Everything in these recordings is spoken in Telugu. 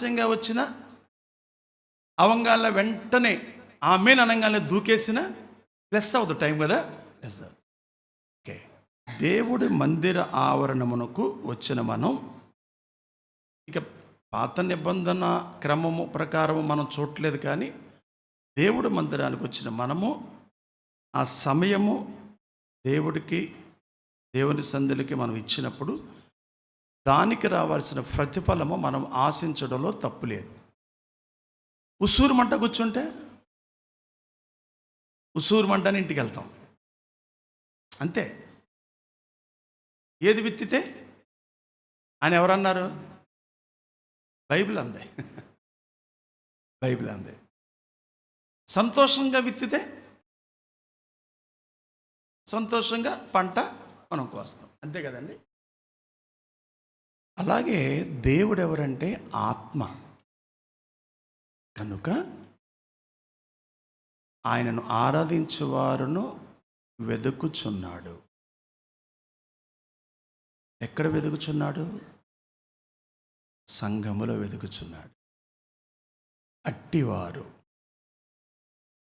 ఆలస్యంగా వచ్చిన అవంగాల వెంటనే ఆమెన్ అనగానే దూకేసిన ప్లస్ అవుతుంది టైం కదా. Plus okay. దేవుడి మందిర ఆవరణమునకు వచ్చిన మనం ఇక పాత నిబంధన క్రమము ప్రకారము మనం చూడలేదు, కానీ దేవుడి మందిరానికి వచ్చిన మనము ఆ సమయము దేవుని సందులకి మనం ఇచ్చినప్పుడు దానికి రావాల్సిన ప్రతిఫలము మనం ఆశించడంలో తప్పు లేదు. ఉసూరు మంట కూర్చుంటే ఉసూరు మంటని ఇంటికి వెళ్తాం అంతే. ఏది విత్తితే అని ఎవరన్నారు? బైబిల్ అందే. బైబిల్ అందే. సంతోషంగా విత్తితే సంతోషంగా పంట మనం కోస్తాం, అంతే కదండి. అలాగే దేవుడు ఎవరంటే ఆత్మ కనుక ఆయనను ఆరాధించువారును వెదుకుచున్నాడు. ఎక్కడ వెదుకుచున్నాడు? సంఘములో వెదుకుచున్నాడు. అట్టివారు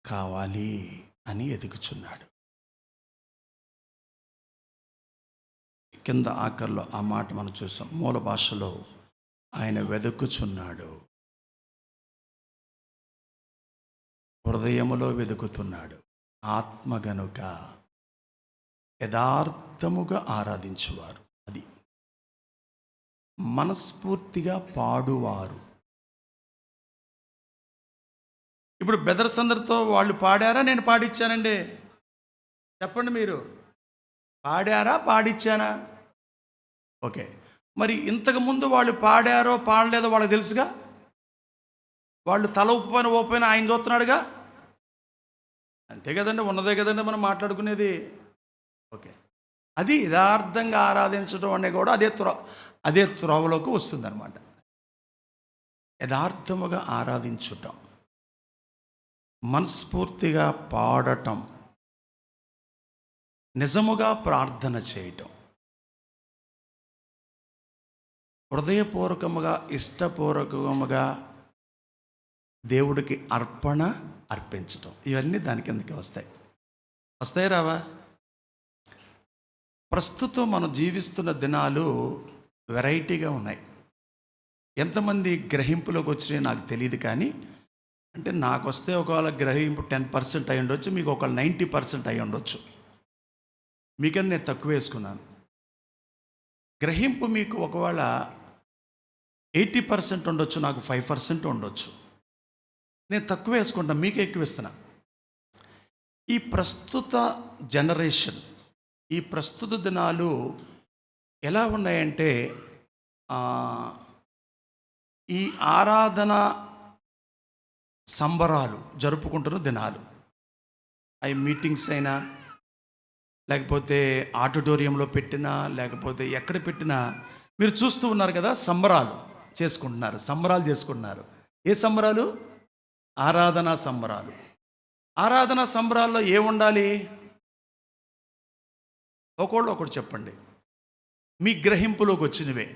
కావాలి అని ఎదుగుచున్నాడు. కింద ఆఖరిలో ఆ మాట మనం చూసాం. మూల భాషలో ఆయన వెదుకుచున్నాడు, హృదయములో వెదుకుతున్నాడు. ఆత్మ గనుక యథార్థముగా ఆరాధించువారు, అది మనస్ఫూర్తిగా పాడువారు. ఇప్పుడు బ్రదర్స్ అందరితో వాళ్ళు పాడారా, నేను పాడిచ్చానండి? చెప్పండి మీరు, పాడారా పాడిచ్చానా? ఓకే. మరి ఇంతకుముందు వాళ్ళు పాడారో పాడలేదో వాళ్ళకి తెలుసుగా. వాళ్ళు తల ఉప్పిన ఓపైన ఆయన చూస్తున్నాడుగా, అంతే కదండి. ఉన్నదే కదండి మనం మాట్లాడుకునేది. ఓకే. అది యథార్థంగా ఆరాధించడం అనే కూడా అదే త్రోవలోకి వస్తుంది అనమాట. యథార్థముగా ఆరాధించటం, మనస్ఫూర్తిగా పాడటం, నిజముగా ప్రార్థన చేయటం, హృదయపూర్వకముగా ఇష్టపూర్వకముగా దేవుడికి అర్పించటం, ఇవన్నీ దాని కిందకి వస్తాయి రావా? ప్రస్తుతం మనం జీవిస్తున్న దినాలు వెరైటీగా ఉన్నాయి. ఎంతమంది గ్రహింపులోకి వచ్చినాయి నాకు తెలియదు, కానీ అంటే నాకు వస్తే ఒకవేళ గ్రహింపు 10% అయి ఉండొచ్చు, మీకు ఒక 90% అయి ఉండొచ్చు. మీకని నేను తక్కువ వేసుకున్నాను. గ్రహింపు మీకు ఒకవేళ 80% ఉండొచ్చు, నాకు 5% ఉండొచ్చు. నేను తక్కువ వేసుకుంటాను, మీకు ఎక్కువ ఇస్తున్నా. ఈ ప్రస్తుత జనరేషన్, ఈ ప్రస్తుత దినాలు ఎలా ఉన్నాయంటే, ఈ ఆరాధన సంబరాలు జరుపుకుంటున్న దినాలు, అవి మీటింగ్స్ అయినా, లేకపోతే ఆడిటోరియంలో పెట్టినా, లేకపోతే ఎక్కడ పెట్టినా మీరు చూస్తూ ఉన్నారు కదా, సంబరాలు చేసుకుంటున్నారు. ఏ సంబరాలు? ఆరాధనా సంబరాలు. ఆరాధనా సంబరాల్లో ఏముండాలి? ఒకటి చెప్పండి, మీ గ్రహింపులోకి వచ్చినవే.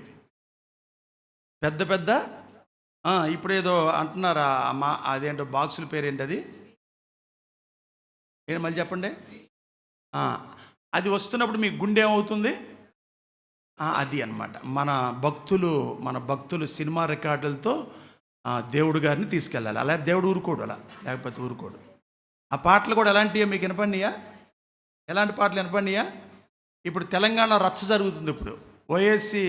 పెద్ద ఇప్పుడు ఏదో అంటున్నారా అమ్మా, అదేంటో బాక్సుల పేరేంటి, అది ఏంటి మళ్ళీ చెప్పండి. అది వస్తున్నప్పుడు మీ గుండె ఏమవుతుంది? అది అన్నమాట. మన భక్తులు సినిమా రికార్డులతో దేవుడు గారిని తీసుకెళ్ళాలి. అలా దేవుడు ఊరుకోడు, లేకపోతే ఊరుకోడు. ఆ పాటలు కూడా ఎలాంటివో మీకు వినపడినాయా? ఎలాంటి పాటలు వినపడినాయా? ఇప్పుడు తెలంగాణ రచ్చ జరుగుతుంది. ఇప్పుడు ఓఎస్సి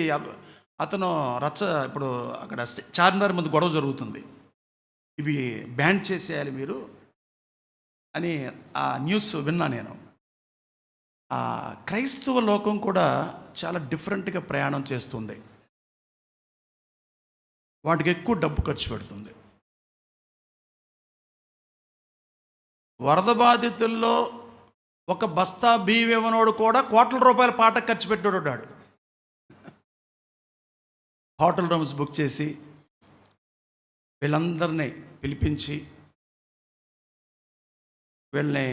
అతను రచ్చ, ఇప్పుడు అక్కడ చార్మినార్ ముందు గొడవ జరుగుతుంది. ఇవి బ్యాన్ చేసేయాలి మీరు అని ఆ న్యూస్ విన్నా నేను. క్రైస్తవ లోకం కూడా చాలా డిఫరెంట్గా ప్రయాణం చేస్తుంది. వాటికి ఎక్కువ డబ్బు ఖర్చు పెడుతుంది. వరద బాధితుల్లో ఒక బస్తా బియ్యం ఇవ్వనోడు కూడా కోట్ల రూపాయల పాటకు ఖర్చు పెట్టాడు. హోటల్ రూమ్స్ బుక్ చేసి వీళ్ళందరినీ పిలిపించి వీళ్ళని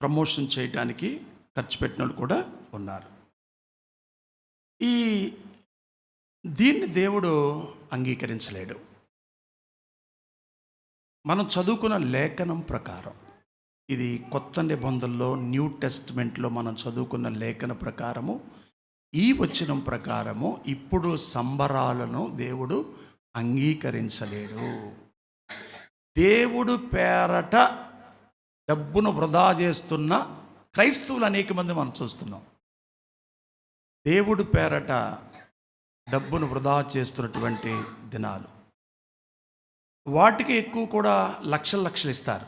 ప్రమోషన్ చేయడానికి ఖర్చు పెట్టిన వాళ్ళు కూడా ఉన్నారు. దీన్ని దేవుడు అంగీకరించలేడు. మనం చదువుకున్న లేఖనం ప్రకారం, ఇది కొత్త నిబంధనలో న్యూ టెస్ట్మెంట్లో మనం చదువుకున్న లేఖన ప్రకారము, ఈ వచనం ప్రకారము ఇప్పుడు సంబరాలను దేవుడు అంగీకరించలేడు. దేవుడు పేరట డబ్బును వృధా చేస్తున్న క్రైస్తవులు అనేక మంది మనం చూస్తున్నాం. దేవుడు పేరట డబ్బును వృధా చేస్తున్నటువంటి దినాలు. వాటికి ఎక్కువ కూడా లక్షలు లక్షలు ఇస్తారు,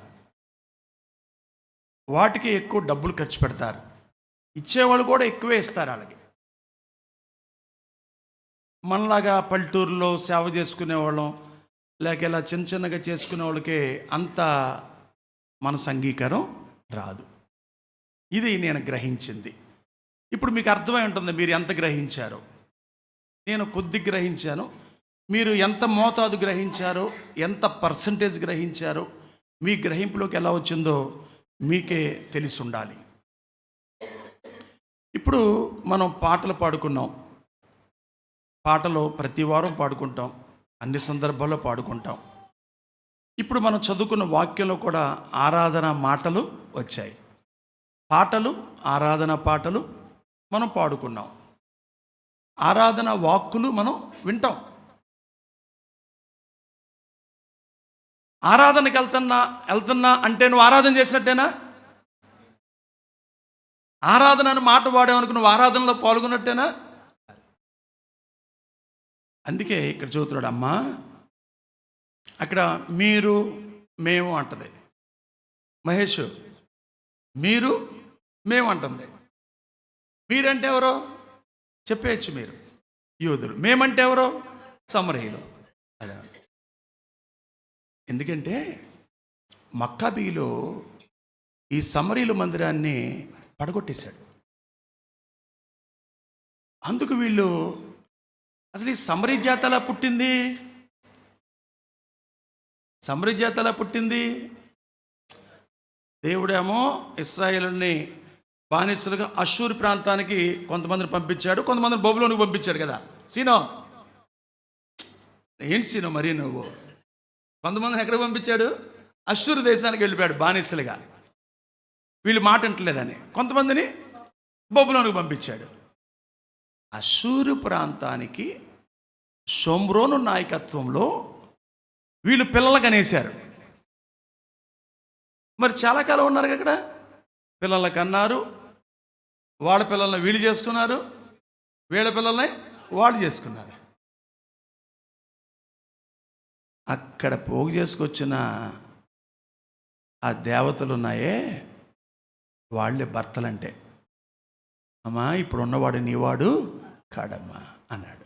వాటికి ఎక్కువ డబ్బులు ఖర్చు పెడతారు. ఇచ్చేవాళ్ళు కూడా ఎక్కువే ఇస్తారు వాళ్ళకి. మనలాగా పల్లెటూరులో సేవ చేసుకునేవాళ్ళం, లేక ఇలా చిన్న చిన్నగా చేసుకునే వాళ్ళకి అంత మనసు అంగీకారం రాదు. ఇది నేను గ్రహించింది. ఇప్పుడు మీకు అర్థమై ఉంటుంది మీరు ఎంత గ్రహించారో. నేను కొద్ది గ్రహించాను, మీరు ఎంత మోతాదు గ్రహించారో, ఎంత పర్సంటేజ్ గ్రహించారో, మీ గ్రహింపులోకి ఎలా వచ్చిందో మీకే తెలిసి ఉండాలి. ఇప్పుడు మనం పాటలు పాడుకున్నాం. పాటలు ప్రతి వారం పాడుకుంటాం, అన్ని సందర్భాల్లో పాడుకుంటాం. ఇప్పుడు మనం చదువుకున్న వాక్యంలో కూడా ఆరాధన మాటలు వచ్చాయి. పాటలు, ఆరాధన పాటలు మనం పాడుకున్నాం. ఆరాధన వాక్కులు మనం వింటాం. ఆరాధనకి వెళ్తున్నా అంటే నువ్వు ఆరాధన చేసినట్టేనా? ఆరాధన అని మాట వాడేవనుకు నువ్వు ఆరాధనలో పాల్గొన్నట్టేనా? అందుకే ఇక్కడ చదువుతున్నాడు, అమ్మా అక్కడ మీరు మేము అంటది, మహేష్ మీరు మేము అంటుంది. మీరంటే ఎవరో చెప్పేయచ్చు, మీరు యూదులు, మేమంటే ఎవరో సమరయులు. అదే ఎందుకంటే మక్కాబీలో ఈ సమరయుల మందిరాన్ని పడగొట్టేశాడు. అందుకు వీళ్ళు అసలు ఈ సమరీ జాత ఎలా పుట్టింది? సమరీ జాత ఎలా పుట్టింది? దేవుడేమో ఇశ్రాయేలుని బానిసలుగా అష్షూరు ప్రాంతానికి కొంతమందిని పంపించాడు, కొంతమందిని బబులోనికి పంపించాడు కదా. సీనో ఏంటి సీనో మరి నువ్వు? కొంతమందిని ఎక్కడ పంపించాడు? అష్షూరు దేశానికి వెళ్ళిపోయాడు బానిసలుగా, వీళ్ళు మాట అంటలేదని. కొంతమందిని బబులోనికి పంపించాడు. అష్షూరు ప్రాంతానికి షోమ్రోను నాయకత్వంలో వీళ్ళు పిల్లలు కనేశారు. మరి చాలా కాలం ఉన్నారు అక్కడ, పిల్లల్ని కన్నారు, వాళ్ళ పిల్లల్ని వీళ్ళు చేసుకున్నారు, వీళ్ళ పిల్లల్ని వాళ్ళు చేసుకున్నారు. అక్కడ పోగు చేసుకొచ్చిన ఆ దేవతలు ఉన్నాయే, వాళ్ళే భర్తలంటే. అమ్మా ఇప్పుడు ఉన్నవాడు నీవాడు కాడమ్మా అన్నాడు.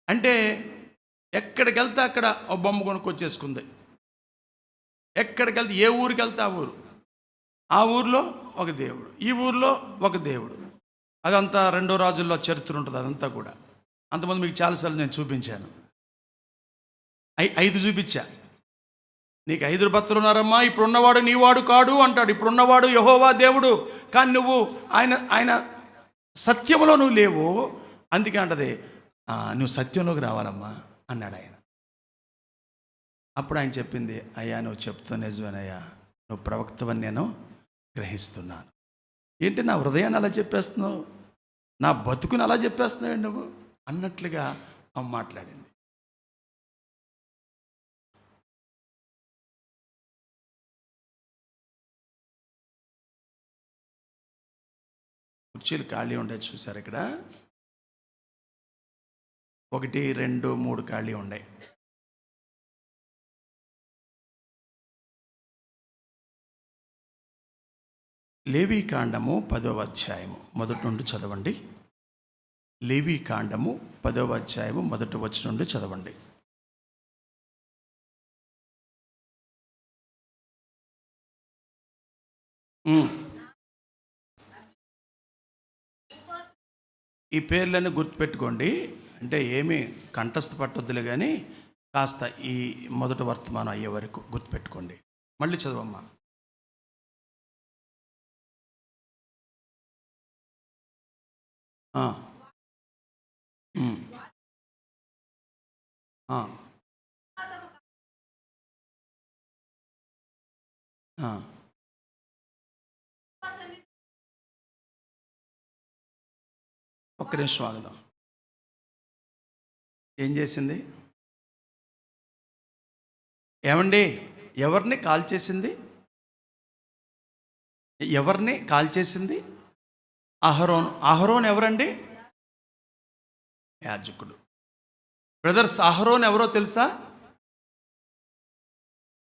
అంటే ఎక్కడికి వెళ్తే అక్కడ ఓ బొమ్మ కొనుక్కొచ్చేసుకుంది. ఎక్కడికి వెళ్తే, ఏ ఊరికి వెళ్తే ఆ ఊరు, ఆ ఊరిలో ఒక దేవుడు, ఈ ఊరిలో ఒక దేవుడు. అదంతా రెండో రాజుల్లో చరిత్ర ఉంటుంది అదంతా కూడా. అంతమంది మీకు చాలాసార్లు నేను చూపించాను. 5 చూపించా. నీకు 5 భక్తులు ఉన్నారమ్మా, ఇప్పుడున్నవాడు నీవాడు కాడు అంటాడు. ఇప్పుడున్నవాడు యెహోవా దేవుడు, కానీ నువ్వు ఆయన సత్యంలో నువ్వు లేవు. అందుకే అంటది, నువ్వు సత్యంలోకి రావాలమ్మా అన్నాడు ఆయన. అప్పుడు ఆయన చెప్పింది, అయ్యా నువ్వు చెప్తున్న నిజమేనయ్యా, నువ్వు ప్రవక్తవని నేను గ్రహిస్తున్నాను. ఏంటి నా హృదయాన్ని అలా చెప్పేస్తున్నావు, నా బతుకుని అలా చెప్పేస్తున్నావు నువ్వు అన్నట్లుగా మాట్లాడింది. కుర్చీలు ఖాళీ ఉండేది చూసారు ఇక్కడ, 1 2 3 ఖాళీ ఉన్నాయి. లేవీకాండము 10వ అధ్యాయము మొదటి నుండి చదవండి. లేవీకాండము 10వ అధ్యాయము మొదటి వచనం నుండి చదవండి. ఈ పేర్లను గుర్తుపెట్టుకోండి. అంటే ఏమీ కంఠస్థ పట్టొద్దులే, కానీ కాస్త ఈ మొదటి వర్తమానం అయ్యే వరకు గుర్తుపెట్టుకోండి. మళ్ళీ చదవమ్మా. ఆ, ఆ. ఒక్క నిమిషం ఆగుదాం. ఏం చేసింది? ఏమండి, ఎవరిని కాల్ చేసింది? ఎవరిని కాల్ చేసింది? అహరోన్. అహరోన్ ఎవరండి? యాజకుడు. బ్రదర్స్, అహరోన్ ఎవరో తెలుసా?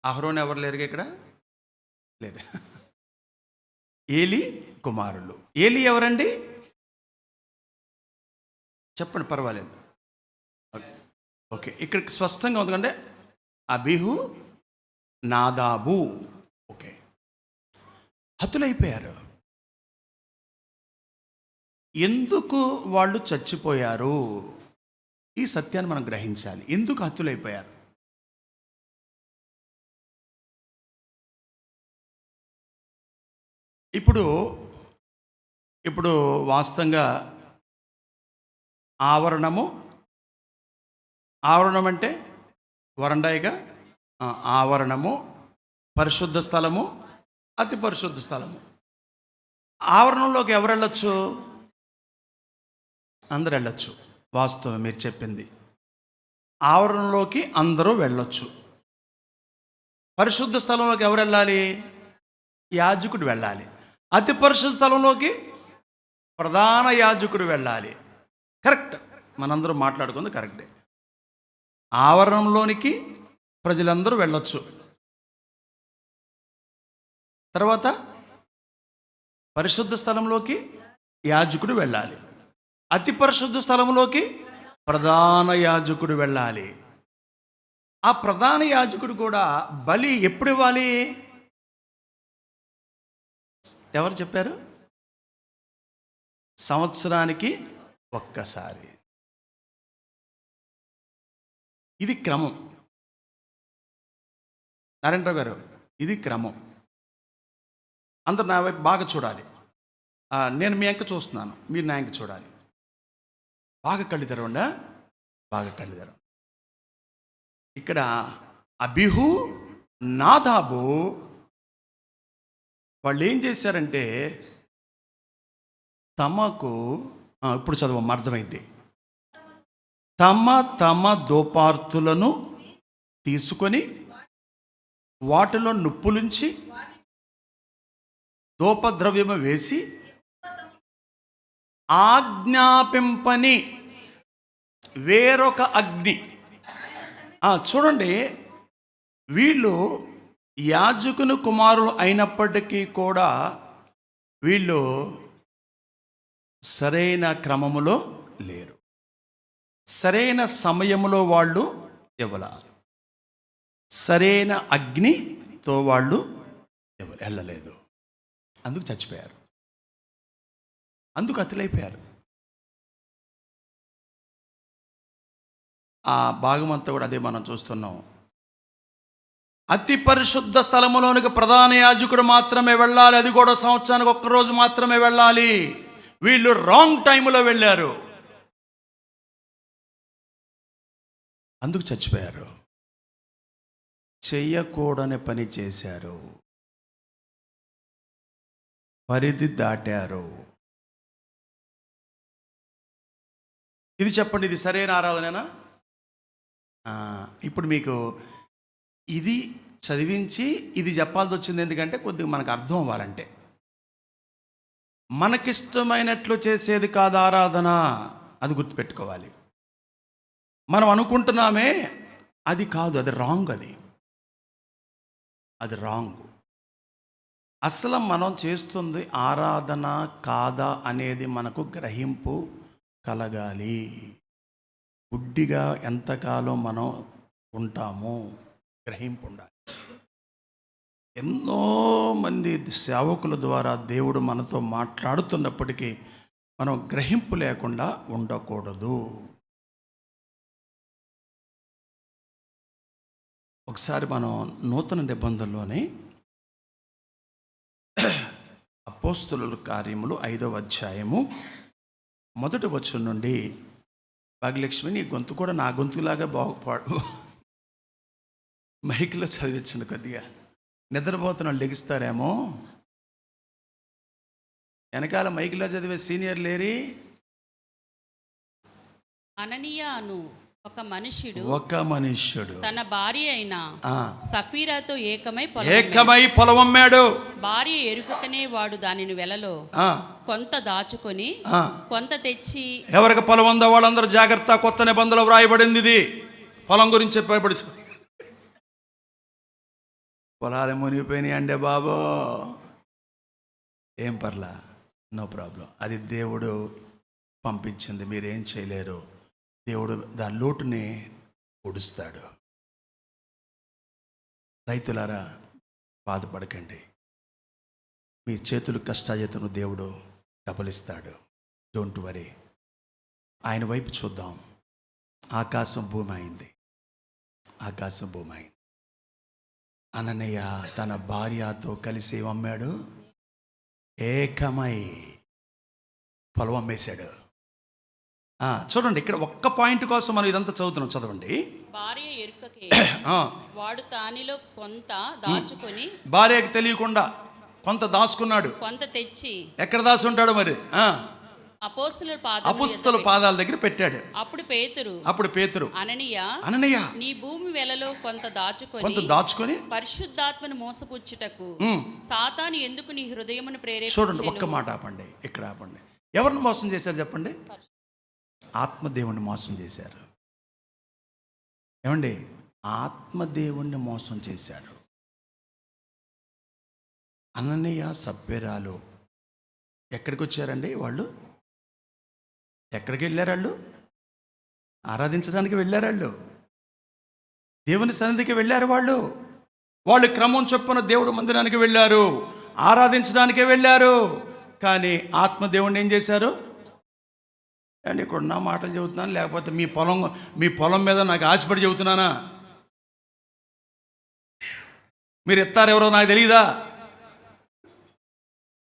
అహరోన్ ఎవరు లేరుగా ఇక్కడ? లేదు. ఏలి కుమారులు. ఏలి ఎవరండి? చెప్పండి, పర్వాలేదు. ఓకే, ఇక్కడ స్పష్టంగా ఉంది కంటే అబీహు, నాదాబు. ఓకే, హతులైపోయారు. ఎందుకు వాళ్ళు చచ్చిపోయారు? ఈ సత్యాన్ని మనం గ్రహించాలి. ఎందుకు హతులైపోయారు? ఇప్పుడు ఇప్పుడు వాస్తవంగా ఆవరణం అంటే వరండాయిగా. ఆవరణము, పరిశుద్ధ స్థలము, అతి పరిశుద్ధ స్థలము. ఆవరణంలోకి ఎవరు వెళ్ళొచ్చు? అందరు వెళ్ళొచ్చు. వాస్తవం మీరు చెప్పింది. ఆవరణలోకి అందరూ వెళ్ళొచ్చు. పరిశుద్ధ స్థలంలోకి ఎవరు వెళ్ళాలి? యాజకుడు వెళ్ళాలి. అతి పరిశుద్ధ స్థలంలోకి ప్రధాన యాజకుడు వెళ్ళాలి. కరెక్ట్, మనందరూ మాట్లాడుకుంది కరెక్టే. ఆవరణంలోనికి ప్రజలందరూ వెళ్ళొచ్చు. తర్వాత పరిశుద్ధ స్థలంలోకి యాజకుడు వెళ్ళాలి. అతి పరిశుద్ధ స్థలంలోకి ప్రధాన యాజకుడు వెళ్ళాలి. ఆ ప్రధాన యాజకుడు కూడా బలి ఎప్పుడు ఇవ్వాలి? ఎవరు చెప్పారు? సంవత్సరానికి ఒక్కసారి. ఇది క్రమం. నారాయణరావు గారు, ఇది క్రమం. అందరు నా వైపు బాగా చూడాలి. నేను మీ అంక చూస్తున్నాను, మీరు నా అంక చూడాలి. బాగా కళ్ళు తెరవండి, బాగా కళ్ళు తెరవండి. ఇక్కడ అబీహు, నాదాబు వాళ్ళు ఏం చేశారంటే తమకు ఇప్పుడు చదువు అర్థమైంది. తమ తమ దోపార్తులను తీసుకొని వాటిలో నుప్పులుంచి దోపద్రవ్యము వేసి ఆజ్ఞాపింపని వేరొక అగ్ని. చూడండి, వీళ్ళు యాజకుని కుమారులు అయినప్పటికీ కూడా వీళ్ళు సరైన క్రమములో లేరు. సరైన సమయంలో వాళ్ళు ఇవ్వాల. సరైన అగ్నితో వాళ్ళు వెళ్ళలేదు. అందుకు చచ్చిపోయారు. అందుకు హతులైపోయారు. ఆ భాగం అంతా కూడా అదే మనం చూస్తున్నాం. అతి పరిశుద్ధ స్థలములోనికి ప్రధాన యాజకుడు మాత్రమే వెళ్ళాలి. అది కూడా సంవత్సరానికి ఒక్కరోజు మాత్రమే వెళ్ళాలి. వీళ్ళు రాంగ్ టైంలో వెళ్ళారు, అందుకు చచ్చిపోయారు. చెయ్యకూడని పని చేశారు, పరిధి దాటారు. ఇది చెప్పండి, ఇది సరైన ఆరాధనేనా? ఇప్పుడు మీకు ఇది చదివించి ఇది చెప్పాల్సి వచ్చింది. ఎందుకంటే కొద్దిగా మనకు అర్థం అవ్వాలంటే. మనకిష్టమైనట్లు చేసేది కాదు ఆరాధన, అది గుర్తుపెట్టుకోవాలి. మనం అనుకుంటున్నామే అది కాదు, అది రాంగ్. అది రాంగ్. అసలు మనం చేస్తుంది ఆరాధన కాదా అనేది మనకు గ్రహింపు కలగాలి. గుడ్డిగా ఎంతకాలం మనం ఉంటామో గ్రహింపు ఉండాలి. ఎన్నో మంది సేవకుల ద్వారా దేవుడు మనతో మాట్లాడుతున్నప్పటికీ మనం గ్రహింపు లేకుండా ఉండకూడదు. ఒకసారి మనం నూతన నిబంధనలోనే అపోస్తలుల కార్యములు 5వ అధ్యాయము 1వ వచనం నుండి భాగ్యలక్ష్మి, నీ గొంతు కూడా నా గొంతులాగా బాగుపాడు, మైక్లో చదివించండి కొద్దిగా. నిద్రపోతున్న వాళ్ళు లెగిస్తారేమో. వెనకాల మైక్లో చదివే సీనియర్ లేరి. అననీయ అను ఒక మనుష్యుడు తన భార్య అయిన సఫీరాతో ఏకమై పొలం అమ్మాడు. భార్య ఎరుకనే వాడు దానిని వెలలో కొంత దాచుకొని కొంత తెచ్చి. ఎవరికి పొలం ఉందో వాళ్ళందరూ జాగ్రత్త. కొత్త నిబంధనలో వ్రాయబడింది ఇది. పొలం గురించి చెప్పబడి పొలాలు మునిగిపోయినాయి అంటే బాబో ఏం పర్లా, నో ప్రాబ్లం. అది దేవుడు పంపించింది, మీరేం చేయలేరు. దేవుడు దాని లోటుని పొడుస్తాడు. రైతులారా, బాధపడకండి. మీ చేతులు కష్టాజీతను దేవుడు డబలిస్తాడు. Don't worry. ఆయన వైపు చూద్దాం. ఆకాశం భూమి అయింది. ఆకాశం భూమి అయింది. అననయ్య తన భార్యతో కలిసి అమ్మాడు. ఏకమై పొలం అమ్మేశాడు. చూడండి, ఇక్కడ ఒక్క పాయింట్ కోసం మనం ఇదంతా చదువుతున్నాం. చదవండి. భార్య ఎరుకకే వాడు తానిలో కొంత దాచుకొని, భార్యకి తెలియకుండా కొంత దాచుకున్నాడు. కొంత తెచ్చి ఎక్కడ దాచుంటాడు మరి? అపోస్తలుల పాదాల దగ్గర పెట్టాడు. అప్పుడు పేతురు అననీయ నీ భూమి వెలలో కొంత దాచుకొని పరిశుద్ధాత్మను మోసపుచ్చుటకు సాతాను ఎందుకు నీ హృదయమును ప్రేరేపించెను? చూడండి, ఒక్క మాట ఆపండి, ఇక్కడ ఆపండి. ఎవరిని మోసం చేశారు చెప్పండి? ఆత్మదేవుణ్ణి మోసం చేశారు. ఏమండి? ఆత్మదేవుణ్ణి మోసం చేశారు. అననీయ సప్ఫీరాలు ఎక్కడికి వచ్చారండి? వాళ్ళు ఎక్కడికి వెళ్ళారు? వాళ్ళు ఆరాధించడానికి వెళ్ళారు. వాళ్ళు దేవుని సన్నిధికి వెళ్ళారు. వాళ్ళు క్రమం చొప్పున దేవుడు మందిరానికి వెళ్ళారు, ఆరాధించడానికే వెళ్ళారు. కానీ ఆత్మదేవుణ్ణి ఏం చేశారు? అండ్ ఇక్కడ నా మాటలు చెబుతున్నాను, లేకపోతే మీ పొలం మీద నాకు ఆశపడి చెబుతున్నానా? మీరు ఎత్తారెవరో నాకు తెలీదా?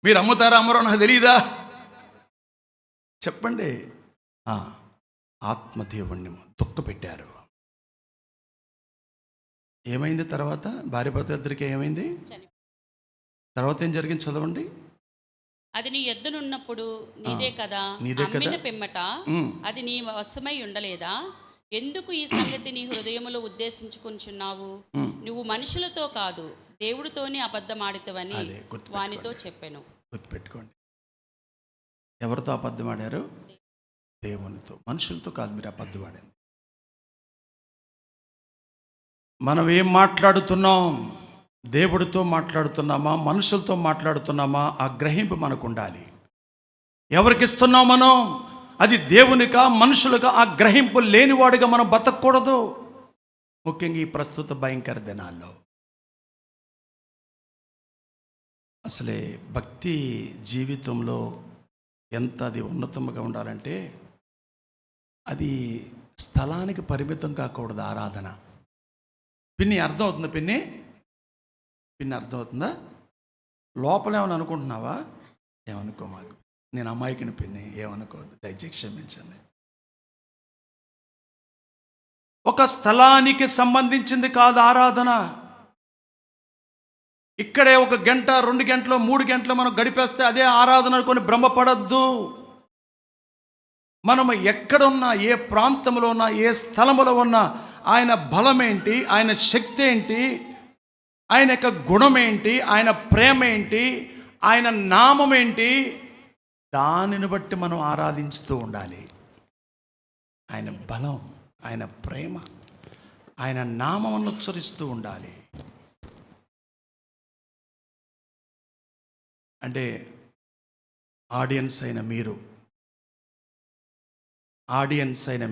మీరు అమ్ముతారా అమ్మరో నాకు తెలీదా? చెప్పండి. ఆత్మదేవుణ్ణి దుఃఖపెట్టారు. ఏమైంది తర్వాత? భార్య భర్త ఇద్దరికి ఏమైంది? తర్వాత ఏం జరిగింది చదవండి. అది నీ ఎద్దునున్నప్పుడు నీదే కదా, అమ్మిన పిమ్మట అది నీ వశమై ఉండలేదా? ఎందుకు ఈ సంగతి నీ హృదయములో ఉద్దేశించుకుంటున్నావు? నువ్వు మనుషులతో కాదు దేవుడితోనే అబద్ధమాడితవని వానితో చెప్పాను. గుర్తుపెట్టుకోండి, ఎవరితో అబద్ధమాడారు? దేవునితో. మనుషులతో కాదు మీరు అబద్ధమాడారు. మనం ఏం మాట్లాడుతున్నాం? దేవుడితో మాట్లాడుతున్నామా, మనుషులతో మాట్లాడుతున్నామా? ఆ గ్రహింపు మనకు ఉండాలి. ఎవరికి ఇస్తున్నాం మనం? అది దేవునికా మనుషులుగా? ఆ గ్రహింపు లేనివాడిగా మనం బతకూడదు. ముఖ్యంగా ఈ ప్రస్తుత భయంకర దినాల్లో అసలే భక్తి జీవితంలో ఎంత అది ఉన్నతంగా ఉండాలంటే అది స్థలానికి పరిమితం కాకూడదు. ఆరాధన పిన్ని అర్థమవుతుందా? పిన్ని అర్థమవుతుందా? లోపల ఏమని అనుకుంటున్నావా? ఏమనుకో, మాకు నేను అమాయకుని పిన్ని, ఏమనుకోవద్దు, దయచేసి క్షమించండి. ఒక స్థలానికి సంబంధించింది కాదు ఆరాధన. ఇక్కడే 1 గంట 2 గంటలు 3 గంటలు మనం గడిపేస్తే అదే ఆరాధన అనుకొని భ్రమపడద్దు. మనము ఎక్కడున్నా, ఏ ప్రాంతంలో ఉన్నా, ఏ స్థలములో ఉన్నా ఆయన బలం ఏంటి, ఆయన శక్తి ఏంటి, ఆయన యొక్క గుణం ఏంటి, ఆయన ప్రేమ ఏంటి, ఆయన నామం ఏంటి, దానిని బట్టి మనం ఆరాధించుతూ ఉండాలి. ఆయన బలం, ఆయన ప్రేమ, ఆయన నామమును ఉచ్చరిస్తూ ఉండాలి. అంటే ఆడియన్స్ అయిన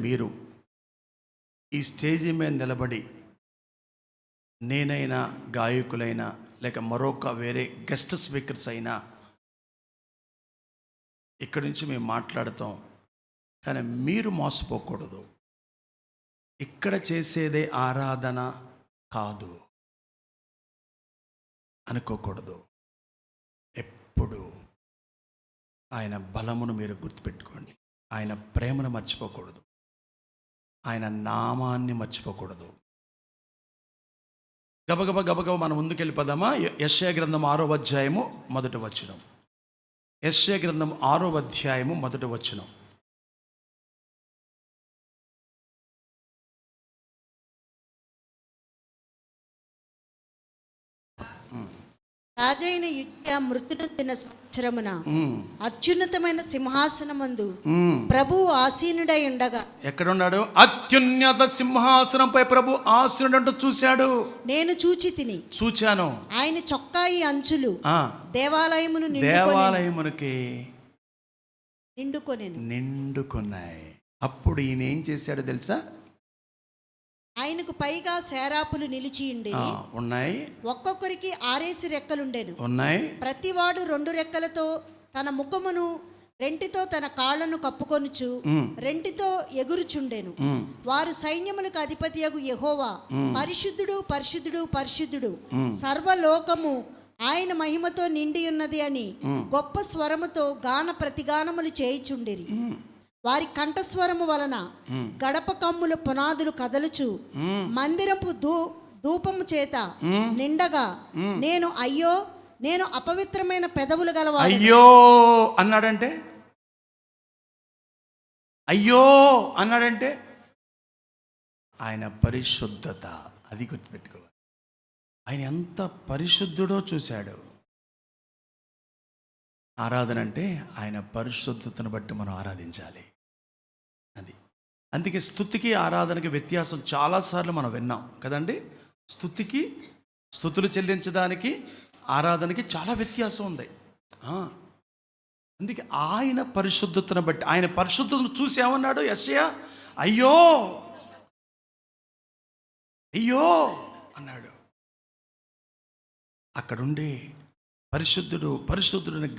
మీరు ఈ స్టేజీ మీద నిలబడి, నేనైనా, గాయకులైనా, లేక మరొక వేరే గెస్ట్ స్పీకర్స్ అయినా ఇక్కడి నుంచి మేము మాట్లాడతాం. కానీ మీరు మోసపోకూడదు. ఇక్కడ చేసేదే ఆరాధన కాదు అనుకోకూడదు. ఎప్పుడు ఆయన బలమును మీరు గుర్తుపెట్టుకోండి. ఆయన ప్రేమను మర్చిపోకూడదు. ఆయన నామాన్ని మర్చిపోకూడదు. గబగబ మనం ముందుకెళ్ళిపోదామా? యెషయా గ్రంథం 6వ అధ్యాయము 1వ వచనం. యెషయా గ్రంథం 6వ అధ్యాయము 1వ వచనం. రాజైన యుజ్యా మృతునొందిన సంవత్సరమున అత్యున్నతమైన సింహాసనమందు ప్రభువు ఆసీనుడై ఉండగా. ఎక్కడున్నాడు? అత్యున్నత సింహాసనంపై ప్రభు ఆసీనుడంటూ చూశాడు. నేను చూచాను ఆయన చొక్కాయి అంచులు దేవాలయమునకి నిండుకొనెను. అప్పుడు ఈయన ఏం చేశాడు తెలుసా? ఆయనకు పైగా సేరాపులు నిలిచి ఉన్నాయి. ఒక్కొక్కరికి 6 రెక్కలుండెను. ఉన్నాయి. ప్రతివాడు 2 రెక్కలతో తన ముఖమును, రెంటితో తన కాళ్లను కప్పుకొనుచు రెంటితో ఎగురుచుండెను. వారు సైన్యములకు అధిపతియగు యెహోవా పరిశుద్ధుడు పరిశుద్ధుడు పరిశుద్ధుడు, సర్వలోకము ఆయన మహిమతో నిండి ఉన్నది అని గొప్ప స్వరముతో గాన ప్రతిగానములు చేయుచుండిరి. వారి కంఠస్వరము వలన గడప కమ్ముల పునాదులు కదలుచు మందిరపు ధూపము చేత నిండగా నేను అపవిత్రమైన పెదవులు గలవాడు. అయ్యో అన్నాడంటే ఆయన పరిశుద్ధత, అది గుర్తుపెట్టుకోవాలి. ఆయన ఎంత పరిశుద్ధుడో చూశాడు. ఆరాధన అంటే ఆయన పరిశుద్ధతను బట్టి మనం ఆరాధించాలి. అది అందుకే స్తుతికి ఆరాధనకి వ్యత్యాసం చాలాసార్లు మనం విన్నాం కదండి. స్తుతులు చెల్లించడానికి ఆరాధనకి చాలా వ్యత్యాసం ఉంది. అందుకే ఆయన పరిశుద్ధతను బట్టి, ఆయన పరిశుద్ధతను చూసి ఏమన్నాడు యెషయా? అయ్యో అన్నాడు. అక్కడుండే పరిశుద్ధుడిని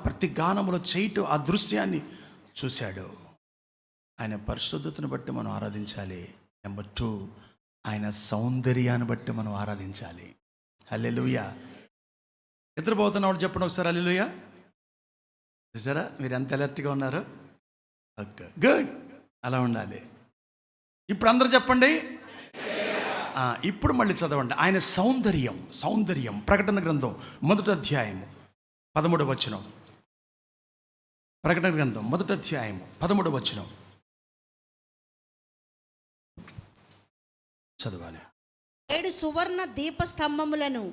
ప్రతి గానములో చేయటం, ఆ దృశ్యాన్ని చూశాడు. ఆయన పరిశుద్ధతను బట్టి మనం ఆరాధించాలి. నెంబర్ 2, ఆయన సౌందర్యాన్ని బట్టి మనం ఆరాధించాలి. హల్లెలూయా. నిద్రపోతున్నవాడు చెప్పండి ఒకసారి హల్లెలూయా. చూసారా మీరు ఎంత అలర్ట్గా ఉన్నారు? Okay, good. అలా ఉండాలి. ఇప్పుడు అందరూ చెప్పండి. ఇప్పుడు మళ్ళీ చదవండి. ఆయన సౌందర్యం. ప్రకటన గ్రంథం 1వ అధ్యాయము 13వ వచనం. ప్రకటన గ్రంథం 1వ అధ్యాయము 13వ వచనం చదవాలి. 7 సువర్ణ దీపస్తంభములను,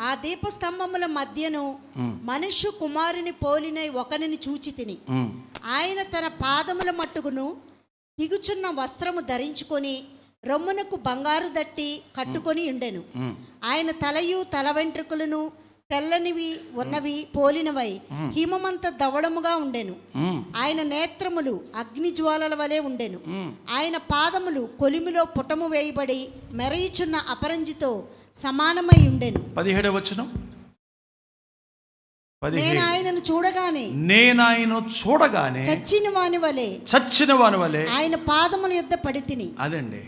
ఆ దీపస్తంభముల మధ్యను మనుష్య కుమారుని పోలిన ఒకనిని చూచితిని. ఆయన తన పాదముల మట్టుకును దిగుచున్న వస్త్రము ధరించుకొని రొమ్మునకు బంగారు దట్టి కట్టుకొని ఉండెను. ఆయన తలయు తల వెంట్రుకలను తెల్లనివి ఉన్నవి పోలినవై హిమమంత దవడముగా ఉండెను. ఆయన నేత్రములు అగ్నిజ్వాలల వలె ఉండెను. ఆయన పాదములు కొలిమిలో పుటము వేయబడి మెరయిచున్న అపరంజితో సమానమై ఉండెను. 17వ వచనం. నేను ఆయనను చూడగానే చచ్చిన వాని వలె ఆయన పాదముల యొద్ద పడితిని. అదండి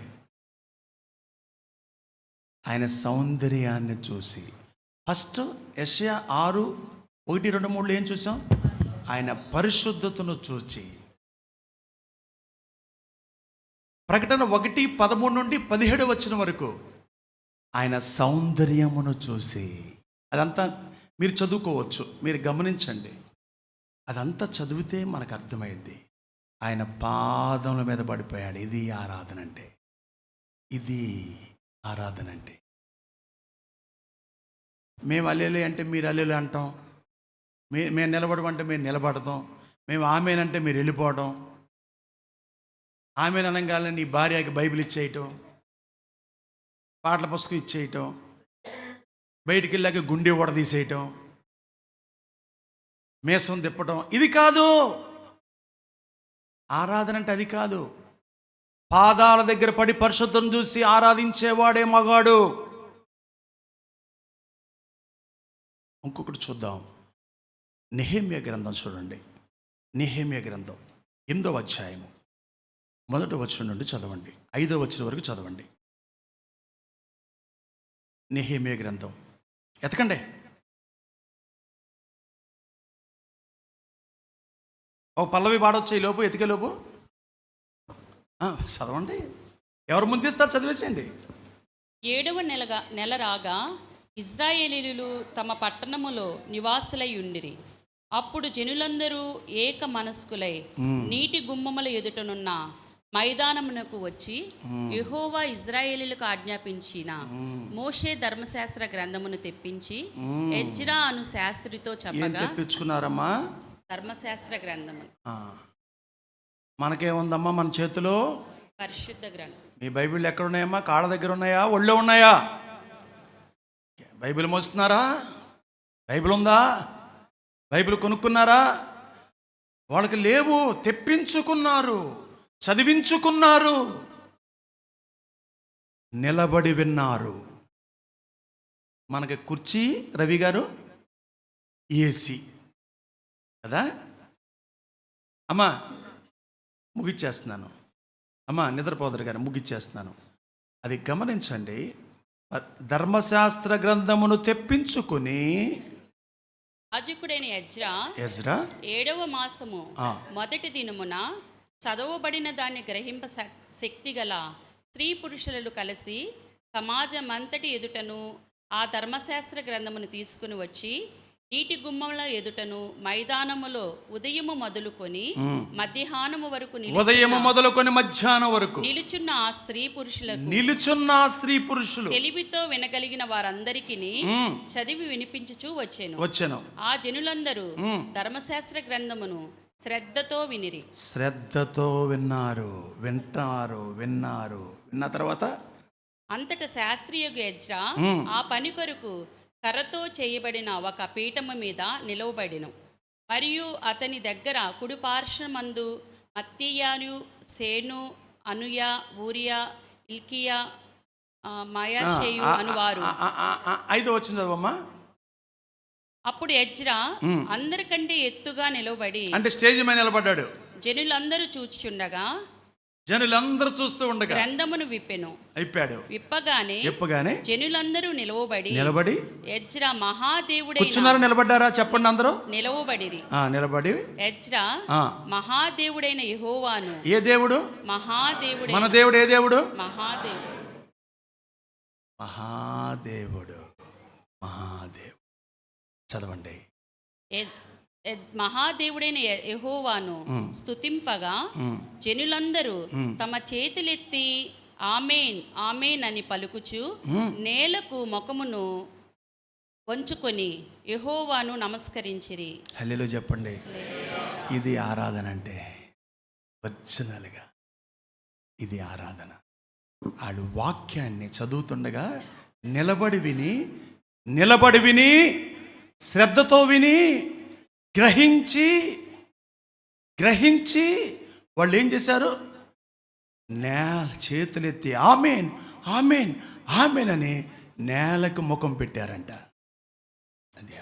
ఆయన సౌందర్యాన్ని చూసి. ఫస్ట్ యెషయా 6:1, 2, 3 ఏం చూసాం? ఆయన పరిశుద్ధతను చూచి. ప్రకటన 1:13 నుండి 17 వచనం వరకు ఆయన సౌందర్యమును చూసి. అదంతా మీరు చదువుకోవచ్చు, మీరు గమనించండి. అదంతా చదివితే మనకు అర్థమైంది. ఆయన పాదముల మీద పడిపోయాడు. ఇది ఆరాధన అంటే. మేము అల్లెలు అంటే మీరు అల్లెలు అంటాం, మేము నిలబడమంటే మేము నిలబడతాం, మేము ఆమెనంటే మీరు వెళ్ళిపోవడం, ఆమెను అనగానే నీ భార్యకి బైబిల్ ఇచ్చేయటం, పాటల పుస్తకం ఇచ్చేయటం, బయటికి వెళ్ళాక గుండె తీసేయటం, మేసం తిప్పటం. ఇది కాదు ఆరాధన అంటే. అది కాదు. పాదాల దగ్గర పడి పరిశుద్ధం చూసి ఆరాధించేవాడే మగాడు. ఇంకొకటి చూద్దాం. నెహెమ్యా గ్రంథం చూడండి. నెహెమ్యా గ్రంథం 8వ అధ్యాయము 1వ వచనం నుండి చదవండి, 5వ వచనం వరకు చదవండి. నెహెమ్యా గ్రంథం ఎతకండి. ఒక పల్లవి పాడొచ్చా ఈ లోపు, ఎతికే లోపు? చదవండి. ఎవరు ముందిస్తారు చదివేసేయండి. 7వ నెల రాగా ఇజ్రాయేలీయులు తమ పట్టణములో నివాసులై ఉండిరి. అప్పుడు జనులందరూ ఏక మనస్కులై నీటి గుమ్మముల ఎదుటనున్న మైదానమునకు వచ్చి యెహోవా ఇజ్రాయేలీయులకు ఆజ్ఞాపించిన మోషే ధర్మశాస్త్ర గ్రంథమును తెప్పించి ఎజ్రా అను శాస్త్రితో చెప్పగా, తెప్పించుకున్నారమ్మా ధర్మశాస్త్ర గ్రంథము మనకేముందమ్మా మన చేతిలో? పరిశుద్ధ గ్రంథం. మీ బైబిల్ ఎక్కడ ఉన్నాయమ్మా? కాళ్ళ దగ్గర ఉన్నాయా? ఒళ్ళో ఉన్నాయా? బైబిల్ మోస్తున్నారా? బైబిల్ ఉందా? బైబిల్ కొనుక్కున్నారా? వాళ్ళకి లేవు, తెప్పించుకున్నారు, చదివించుకున్నారు, నిలబడి విన్నారు. మనకి కుర్చీ రవి గారు, ఏసీ కదా. అమ్మా ముగిచ్చేస్తున్నాను, అమ్మా నిద్రపోదరు గారు ముగిచ్చేస్తున్నాను. అది గమనించండి. ధర్మశాస్త్ర గ్రంథమును తెప్పించుకుని యాజకుడైన ఎజ్రా 7వ మాసము మొదటి దినమున చదవబడిన దాన్ని గ్రహింప శక్తి గల స్త్రీ పురుషులు కలిసి సమాజమంతటి ఎదుటను ఆ ధర్మశాస్త్ర గ్రంథమును తీసుకుని వచ్చి నీటి గుమ్మముల ఎదుటను మైదానములో ఉదయము మొదలుకొని మధ్యాహ్నము వరకు మధ్యాహ్నం వరకు నిలుచున్న ఆ స్త్రీ పురుషులు తెలివితో వినగలిగిన వారందరికీ చదివి వినిపించుచూ వచ్చెను. ఆ జనులందరూ ధర్మశాస్త్ర గ్రంథమును శ్రద్ధతో విన్నారు. విన్న తర్వాత అంతట శాస్త్రియగు ఎజ్రా ఆ పని కొరకు కర్రతో చేయబడిన ఒక పీఠము మీద నిలవబడిను. మరియు అతని దగ్గర కుడి పార్శ్వమందు మత్తీయాను, సేను, అనుయ, ఊరియా, ఇల్కియా, మాయాషేయు అనువారు. 5వ వచనం చదవమ్మా. అప్పుడు ఎజ్రా అందరికంటే ఎత్తుగా నిలవబడి, అంటే స్టేజ్ మీద నిలబడ్డాడు. జనులందరూ చూచుచుండగా, జనులందరూ చూస్తూ ఉండగా గ్రంథమును విప్పగానే జనులందరూ నిలబడి ఎజ్రా మహాదేవుడైన కూర్చున్నారా నిలబడ్డారా? చెప్పండి అందరూ. నిలబడి ఎజ్రా మహాదేవుడైన యెహోవాను. ఏ దేవుడు? మహాదేవుడు. మన దేవుడు ఏ దేవుడు? మహాదేవుడు. చదవండి. మహాదేవుడైన యెహోవాను స్తుతింపగా జనులందరూ తమ చేతులెత్తి ఆమేన్ ఆమేన్ అని పలుకుచు నేలకు ముఖమును వంచుకొని యెహోవాను నమస్కరించిరి. హల్లెలూయా చెప్పండి. ఇది ఆరాధన అంటే ఒరిజినల్గా ఇది ఆరాధన. వాళ్ళు వాక్యాన్ని చదువుతుండగా నిలబడి విని శ్రద్ధతో విని గ్రహించి వాళ్ళు ఏం చేశారు? చేతులెత్తి ఆమేన్ ఆమేన్ ఆమేన్ అని నేలకు ముఖం పెట్టారంట. అది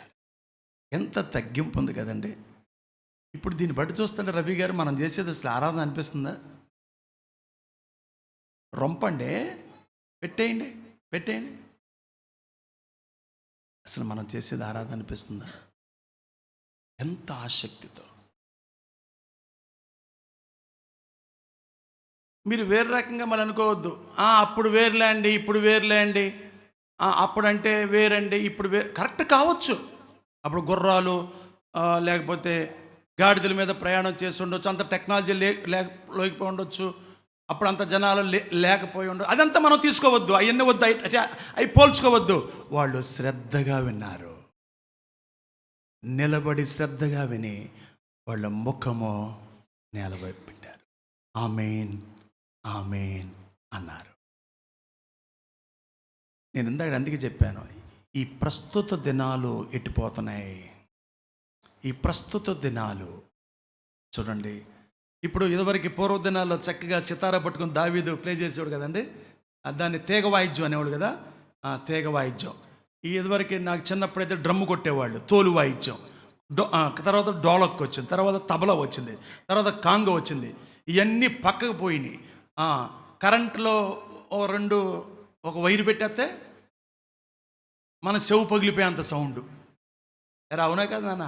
ఎంత తగ్గింపు ఉంది కదండి. ఇప్పుడు దీన్ని బట్టి చూస్తుంటే రవి గారు మనం చేసేది అసలు ఆరాధన అనిపిస్తుందా? రొంపండి, పెట్టేయండి. అసలు మనం చేసేది ఆరాధన అనిపిస్తుందా? ఎంత ఆసక్తితో మీరు వేరే రకంగా మళ్ళీ అనుకోవద్దు. అప్పుడు వేర్లేండి, ఇప్పుడు వేర్లేండి, అప్పుడంటే వేరండి, ఇప్పుడు కరెక్ట్ కావచ్చు. అప్పుడు గుర్రాలు లేకపోతే గాడిదల మీద ప్రయాణం చేసి ఉండొచ్చు, అంత టెక్నాలజీ లేకపోయి ఉండొచ్చు, అప్పుడు అంత జనాలు లేకపోయి ఉండొచ్చు. అదంతా మనం తీసుకోవద్దు, అవన్నీ వద్దు, అవి పోల్చుకోవద్దు. వాళ్ళు శ్రద్ధగా విన్నారు, నిలబడి శ్రద్ధగా విని వాళ్ళ ముఖము నేలవైపు పెట్టారు. ఆమేన్ ఆమేన్ అన్నారు. నేను ఇందాక అందుకే చెప్పాను, ఈ ప్రస్తుత దినాలు ఎట్టిపోతున్నాయి. ఈ ప్రస్తుత దినాలు చూడండి. ఇప్పుడు ఇదివరకు పూర్వ దినాల్లో చక్కగా సితారా పట్టుకుని దావీదు ప్లే చేసేవాడు కదండి. దాన్ని తీగ వాయిద్యం అనేవాడు కదా, తీగ వాయిద్యం. ఈ ఇదివరకు నాకు చిన్నప్పుడైతే డ్రమ్ము కొట్టేవాళ్ళు, తోలు వాయిద్యం. తర్వాత డోలక్ వచ్చింది, తర్వాత తబలా వచ్చింది, తర్వాత కాంగో వచ్చింది. ఇవన్నీ పక్కకు పోయినాయి. కరెంట్లో ఒక వైరు పెట్టేస్తే మన చెవు పగిలిపోయేంత సౌండ్. ఎరా అవునా కదా నాన్న?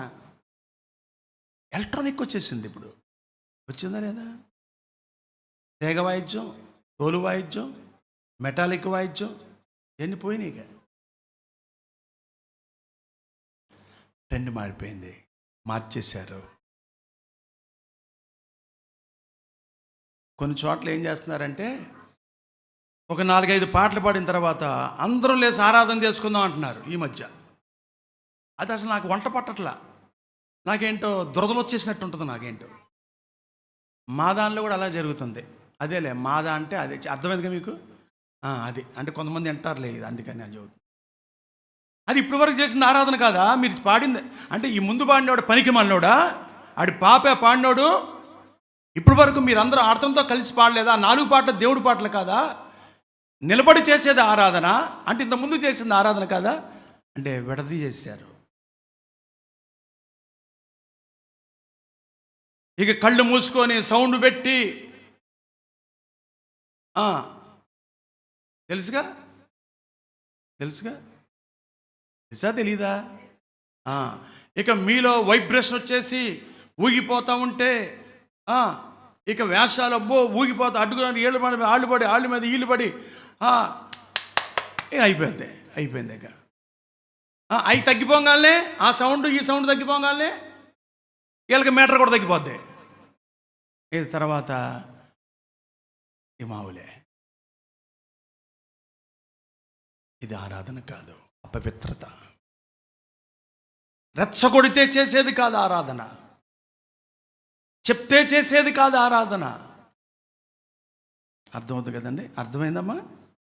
ఎలక్ట్రానిక్ వచ్చేసింది. ఇప్పుడు వచ్చిందా లేదా? తీగ వాయిద్యం, తోలు వాయిద్యం, మెటాలిక్ వాయిద్యం ఎన్ని పోయినాయి. ఇక ట్రెండ్ మారిపోయింది, మార్చేశారు. కొన్ని చోట్ల ఏం చేస్తున్నారంటే ఒక 4-5 పాటలు పాడిన తర్వాత అందరం లేసి ఆరాధన చేసుకుందాం అంటున్నారు ఈ మధ్య. అది అసలు నాకు వంట పట్టట్లా, నాకేంటో దురదలు వచ్చేసినట్టు ఉంటుంది. నాకేంటో మా దానిలో కూడా అలా జరుగుతుంది. అదేలే మాదా అంటే అదే, అర్థమైందిగా మీకు? అది అంటే కొంతమంది అంటారులే ఇది, అందుకని అది చదువుతుంది. అది ఇప్పటి వరకు చేసిన ఆరాధన కాదా? మీరు పాడింది అంటే ఈ ముందు పాడినోడు పనికి మాలినోడా? ఆడి పాపే పాడినోడు. ఇప్పటి వరకు మీరు అందరూ ఆడతంతో కలిసి పాడలేదా? 4 పాటలు దేవుడి పాటలు కాదా? నిలబడి చేసేది ఆరాధన అంటే ఇంతకుముందు చేసింది ఆరాధన కాదా అంటే విడది చేశారు. ఇక కళ్ళు మూసుకొని సౌండ్ పెట్టి తెలుసుగా తెలుసా తెలీదా? ఇక మీలో వైబ్రేషన్ వచ్చేసి ఊగిపోతూ ఉంటే ఇక వేషాలు అబ్బో ఊగిపోతా, అడ్డుకుని ఏళ్ళు పడి ఆళ్ళు మీద ఈళ్ళు పడి అయిపోయింది. ఇక అవి తగ్గిపోగానే ఆ సౌండ్ ఈ సౌండ్ తగ్గిపోగానే వీళ్ళకి మీటర్ కూడా తగ్గిపోద్ది. ఇది తర్వాత ఈ మావులే. ఇది ఆరాధన కాదు, అపవిత్రత. రెచ్చగొడితే చేసేది కాదు ఆరాధన, చెప్తే చేసేది కాదు ఆరాధన. అర్థమవుతుంది కదండి? అర్థమైందమ్మా?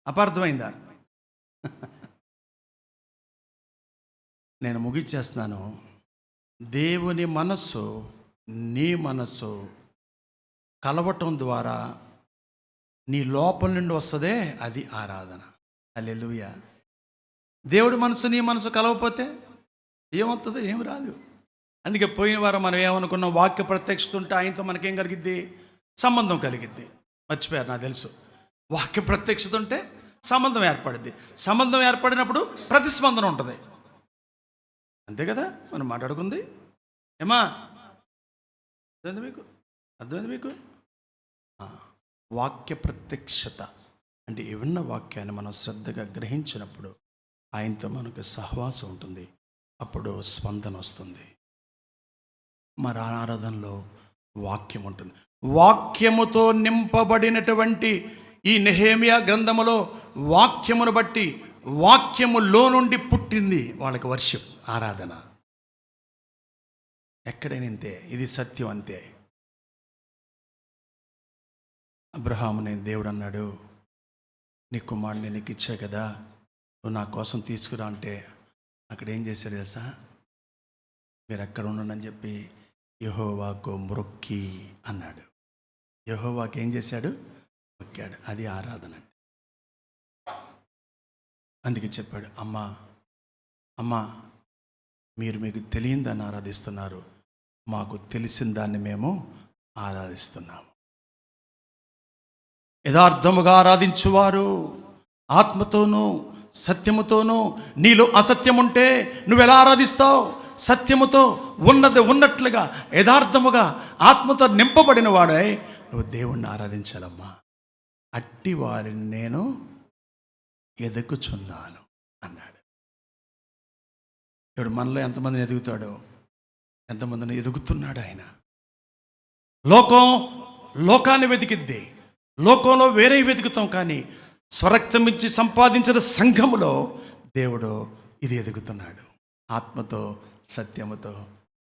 అపార్థమైందా? నేను ముగిచ్చేస్తున్నాను. దేవుని మనస్సు నీ మనస్సు కలవటం ద్వారా నీ లోపల నుండి వస్తుందే అది ఆరాధన. హల్లెలూయా. దేవుడి మనసు నీ మనసు కలవకపోతే ఏమవుతుందో ఏం రాదు. అందుకే పోయిన వారం మనం ఏమనుకున్నాం, వాక్య ప్రత్యక్షత ఉంటే ఆయనతో మనకేం కలిగిద్ది? సంబంధం కలిగిద్ది. మర్చిపోయారు, నాకు తెలుసు. వాక్య ప్రత్యక్షత ఉంటే సంబంధం ఏర్పడిద్ది. సంబంధం ఏర్పడినప్పుడు ప్రతిస్పందన ఉంటుంది. అంతే కదా మనం మాట్లాడుకుంది. ఏమా అర్థమైంది మీకు? వాక్య ప్రత్యక్షత అంటే ఏమన్నా వాక్యాన్ని మనం శ్రద్ధగా గ్రహించినప్పుడు ఆయనతో మనకు సహవాసం ఉంటుంది, అప్పుడు స్పందన వస్తుంది. మరి ఆరాధనలో వాక్యం ఉంటుంది. వాక్యముతో నింపబడినటువంటి ఈ నెహెమ్యా గ్రంథములో వాక్యమును బట్టి వాక్యములో నుండి పుట్టింది వాళ్ళకి వర్షిప్, ఆరాధన. ఎక్కడైనా ఇంతే, ఇది సత్యం అంతే. అబ్రహాముని దేవుడు అన్నాడు, నీ కుమారుడిని నీకు ఇచ్చా కదా, నువ్వు నా కోసం తీసుకురా అంటే అక్కడ ఏం చేశాడు తెలుసా? మీరు ఎక్కడ ఉండని చెప్పి యెహోవాకు మొక్కి అన్నాడు. యెహోవాకి ఏం చేశాడు? మొక్కాడు. అది ఆరాధన. అందుకే చెప్పాడు, అమ్మా మీరు మీకు తెలియని దాన్ని ఆరాధిస్తున్నారు, మాకు తెలిసిన దాన్ని మేము ఆరాధిస్తున్నాము. యథార్థముగా ఆరాధించువారు ఆత్మతోనూ సత్యముతోనూ. నీలో అసత్యం ఉంటే నువ్వెలా ఆరాధిస్తావు? సత్యముతో ఉన్నది ఉన్నట్లుగా యథార్థముగా ఆత్మతో నింపబడిన వాడై నువ్వు దేవుణ్ణి ఆరాధించాలమ్మా. అట్టి వారిని నేను ఎదుగుచున్నాను అన్నాడు. ఇప్పుడు మనలో ఎంతమందిని ఎదుగుతాడో, ఎంతమందిని ఎదుగుతున్నాడు ఆయన. లోకాన్ని వెతికిద్ది, లోకంలో వేరే వెతుకుతాం, కానీ స్వరక్తం ఇచ్చి సంపాదించిన సంఘములో దేవుడు ఇది ఎదుగుతున్నాడు. ఆత్మతో సత్యముతో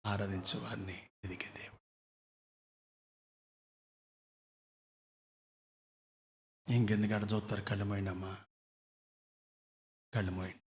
ఆరాధించే వారిని ఎదిగే దేవుడు. ఇంకెందుకు అక్కడ చూస్తారు? కళ్ళు మోయండమ్మా, కళ్ళు మోయండి.